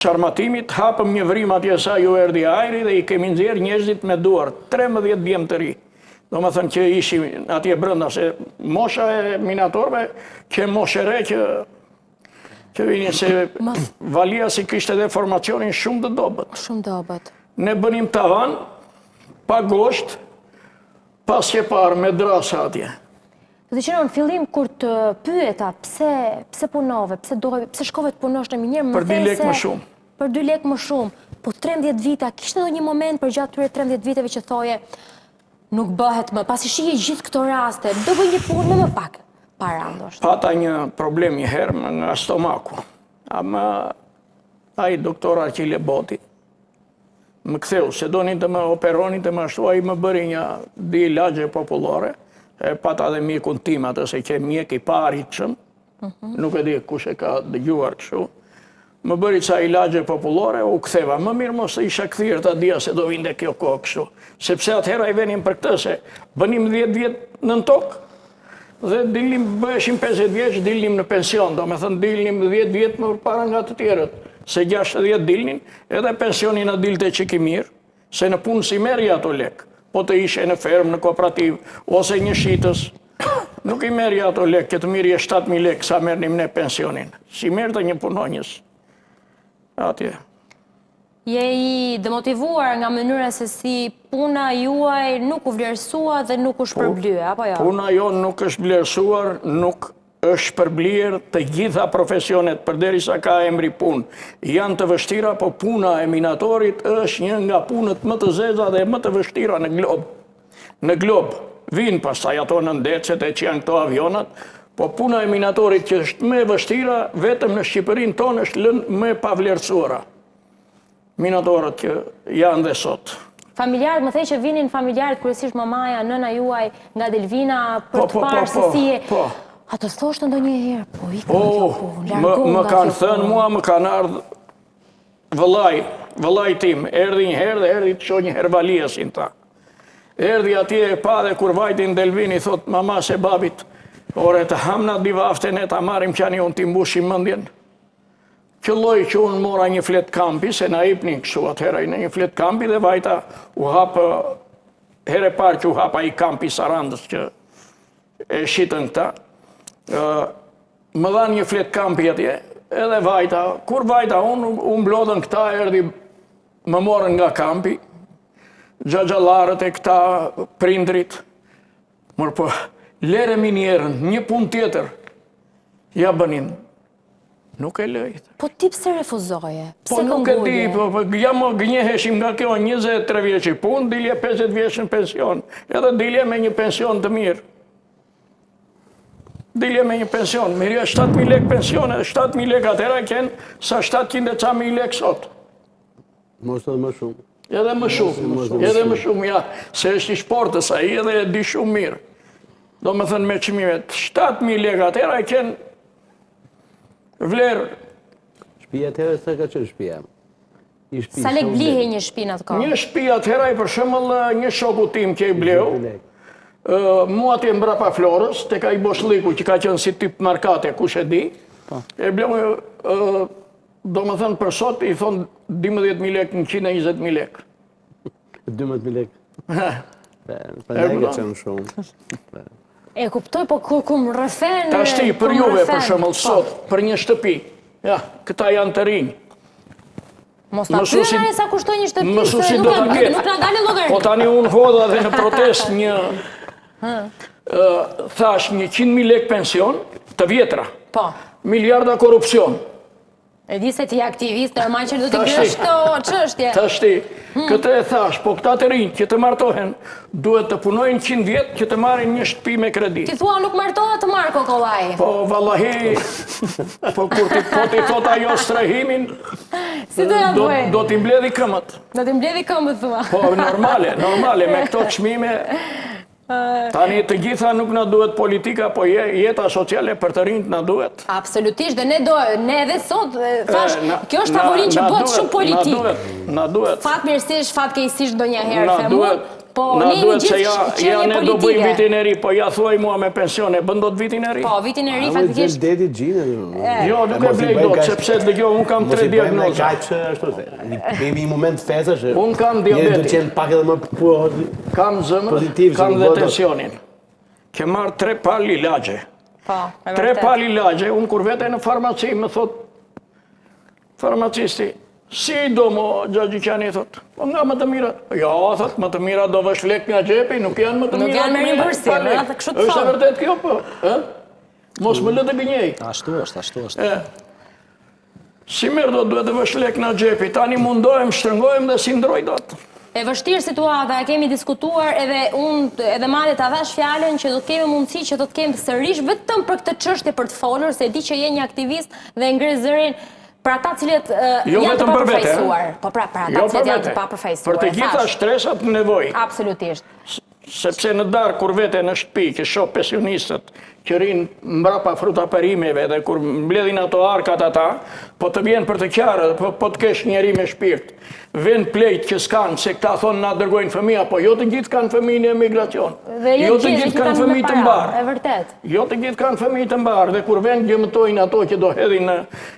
Qarmatimit, hapëm një vrim atje sa ju erdi ajri dhe i kemi nxjerrë njerëzit me duar, 13 djemë të ri. Do më thënë që ishim atje brënda, se mosha e minatorve, që moshe re që vini se Valia si kishte edhe formacionin shumë të dobët. Shumë dobët. Ne bënim tavan, pa gosht, pas që parë me drasa atje. Dhe që në fillim, kur të pyeta, pse punove, pse shkove të punosh në minjerë, për 2 lekë më shumë. Për 2 lekë më shumë, po 13 vita, kishte do një moment për gjatë tyre 13 viteve që thoje, nuk bëhet më, pasi shije gjithë këto raste, do bëj një punë me më pak para ndoshta. Pata një problem një herë nga stomaku. Ama ai doktor Arqile Boti më ktheu, se donin të më operonin të më ashtu, ai më bëri një di ilagje popullore, e pata dhe mjekun tim atë se që mjek i paritshëm, nuk e di kush e ka dëgjuar kështu. Më bëri ca ilagje popullore, u ktheva. Më mirë mos të isha kthyer ta dia se do vinte kjo kohë kështu. Sepse atëherë ai venin për këtë se bënim 10 vjet në tokë dhe dilnim, bëheshim 50 vjeç, dilnim në pension, do me thënë dilnim 10 vjet më përpara nga të tjerët. Se 60 dilnin, edhe pensionin a dilte që ki mirë, se në punë si meri ato lek. Po të ishe në fermë, në kooperativ, ose një shitës, nuk i meri ato lek, që të mirë 7.000 lek sa mernim ne pensionin. Si merë të një punonjës. Atje. Je i demotivuar nga mënyra se si puna juaj nuk u vlerësua dhe nuk u shpërblye, apo jo? Puna jo nuk është vlerësuar, nuk është përblier të gjitha profesionet, përderisa ka emri punë. Janë të vështira, po puna e minatorit është një nga punët më të zeza dhe më të vështira në glob. Në glob, vinë pastaj ato në ndecet e që janë këto avionat, po puna e minatorit që është më e vështira, vetëm në Shqipërinë tonë është lënë më e pavlerësuara. Minatorët që janë dhe sot. Familjarët, më thej që vinin familjarët, kryesisht mamaja, nëna juaj, nga Delvina, për të parë se si e... A të thoshtë ndonjëherë, po ikë në kjo punë, largohu më nga kanë kjo thënë mua, më kanë ardhë vëllai tim, erdi një herë dhe erdi të shoh një herë Valiasin ta. Erdi atje e pa dhe kur vajtin Delvini, thot mama se babit, ore të hamna divaften e ta marim qani unë t'i mbushim mëndjen. Qëlloj që unë mora një flet kampi, se na ipnin kështu atëherë në një flet kampi dhe vajta u hapë, here parë që u hapa i kampi Sarandës që e shitën këta. Më dhanë një flet kampi atje, edhe vajta, kur vajta unë mblodhen këta, erdi më morën nga kampi, gjagjallarët e këta prindrit, mërë po, lere minjerën, një pun tjetër, ja bënin, nuk e lejtë. Po ti pse refuzoje? Po nuk e di, ja më gënjeheshim nga kjo 23 vjeqi pun, dilje 50 vjeç në pension, edhe dilje me një pension të mirë. Dilje me një pension, mirja 7.000 lek pension, edhe 7.000 lek atëra kënë sa 700.000 lek sot. Mos edhe më shumë. Edhe më shumë, ja, se është i shportës a i edhe e di shumë mirë. Do më thënë me qëmimet, 7.000 lek atëra kënë vlerë. Shpia atëra sa ka qenë shpia? Sa lek blihe një shpi në atë kohë? Një shpi atëra i për shemëll një shoku tim që i bleu, mua të mbrapa Florës, të ka i Boshliku që ka qenë si tip markate, kush e di, e bleu, do më thënë për sot, i thonë 12.000 lek, 120.000 lek. 12.000 lek? Për ne ka qenë shumë. E kuptoj, po ku më rëfen... Ta shti, për juve për shemëll sot, për një shtëpi, ja, këta janë të rinjë. Mos ta pyena e sa kushtoj një shtëpi, se nuk na dalin llogarit. Po tani unë hodha dhe në protest një, thash 100.000 lek pension të vjetra. Po. Miliarda korupcion. E di se ti aktivist, normal që do t'i gjesh këto çështje. Ta shti, këtë e thash, po këta të rinjë që të martohen, duhet të punojnë 100 vjet që të marrin një shtëpi me kredi. Ti thua nuk martohet të marrë kokollaj. Po, vallahi, po kur ti thot ajo strehimin, si do t'i mbledhi këmbët. Do t'i mbledhi këmbët, thua. Po, normale, me këto çmime. Tani të gjitha nuk na duhet politika, po jeta sociale për të rinjt na duhet. Absolutisht, dhe ne edhe sot, thash, kjo është favorin që bëhet shumë politik. Na duhet. Fatmirësisht, fatkeqësisht ndonjëherë, them unë, Po, Na lini duhet se gjithë ja ne qenie do bëjmë politike. vitin e ri, po ja thuaj mua me pensione, bën dot vitin e ri? Po, vitin e ri A më faktikisht. gjesh deti gjinë. Jo, nuk e blej dot, sepse dëgjoj, unë kam 3 diagnoza. Ashtu se. Kemi një moment fezash. Unë kam Njëri do diabetik. të qenë pak edhe më Kam zëmër, Pozitiv, kam se dhe nuk bëhet. tensionin. Ke marrë 3 palë ilagje. Po, e 3 vërtet. palë ilagje, unë kur vete në farmaci, më thot farmacisti, si do mo Xhaxhiqani, thot, po nga më të mirat. Jo, thot, më të mirat do vësh lek nga xhepi, nuk janë më të Nuk mirat. janë me të mirat, rimbursim, pa lek. ëh, kështu të Është e thonë. vërtet kjo, po? Mos më lë të gënjej. Ashtu është. Si mirë do duhet të vësh lek nga xhepi, tani mundohem, shtrëngohem dhe si ndroj dot. E vështirë situata, e kemi diskutuar edhe madje ta dhash fjalën që do të kemi mundësi që do të kemi sërish vetëm për këtë çështje për të folur, se di që je një aktivist dhe ngre zërin për ata cilët Jo janë të vetëm për vete, papërfaqësuar. Po pra, për ata Jo cilët për janë të vete. papërfaqësuar. Për të gjitha thash. shtresat në nevojë. Absolutisht. Sepse në darë kur vete në shtëpi, që shoh pensionistët që rinë mbrapa fruta perimeve dhe kur mbledhin ato arkat ata, po të vjen për të qarë, po të kesh njeri me shpirt. Vend plejt që s'kanë, se këta thonë na dërgojnë fëmija, po jo të gjithë kanë fëmijë në emigracion. Dhe Jo të gjithë kanë fëmijë të mbarë. E vërtet. Jo të gjithë kanë fëmijë të mbarë, dhe kur vend gjëmëtojnë ato që do hedhin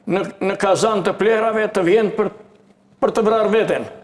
në kazan të plerave, të vjen për të vrarë veten.